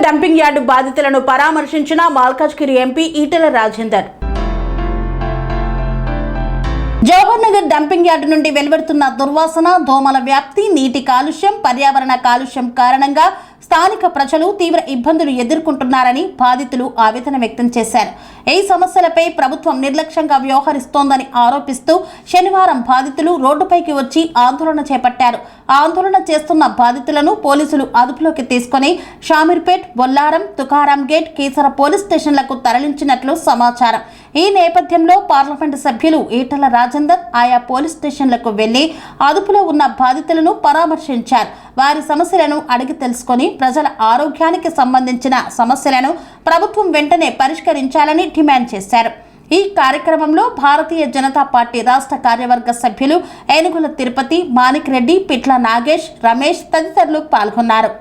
Nagar dumping yard బాధితులను పరామర్శించిన Malkajgiri MP Etela Rajender. Jawahar Nagar dumping yard నుండి వెలువడుతున్న దుర్వాసన, దోమల వ్యాప్తి, నీటి కాలుష్యం, పర్యావరణ కాలుష్యం కారణంగా స్థానిక ప్రజలు తీవ్ర ఇబ్బందులు ఎదుర్కొంటున్నారని బాధితులు ఆవేదన వ్యక్తం చేశారు. ఈ సమస్యలపై ప్రభుత్వం నిర్లక్ష్యంగా వ్యవహరిస్తోందని ఆరోపిస్తూ శనివారం బాధితులు రోడ్డుపైకి వచ్చి ఆందోళన చేపట్టారు. ఆందోళన చేస్తున్న బాధితులను పోలీసులు అదుపులోకి తీసుకుని షామీర్పేట్, బొల్లారం, తుకారాం గేట్, కీసర పోలీస్ స్టేషన్లకు తరలించినట్లు సమాచారం. ఈ నేపథ్యంలో పార్లమెంటు సభ్యులు ఈటెల రాజేందర్ ఆయా పోలీస్ స్టేషన్లకు వెళ్లి అదుపులో ఉన్న బాధితులను పరామర్శించారు. వారి సమస్యలను అడిగి తెలుసుకుని ప్రజల ఆరోగ్యానికి సంబంధించిన సమస్యలను ప్రభుత్వం వెంటనే పరిష్కరించాలని డిమాండ్ చేశారు. ఈ కార్యక్రమంలో భారతీయ జనతా పార్టీ రాష్ట్ర కార్యవర్గ సభ్యులు ఏనుగుల తిరుపతి, మాణిక్ రెడ్డి, పిట్ల నాగేష్, రమేష్ తదితరులు పాల్గొన్నారు.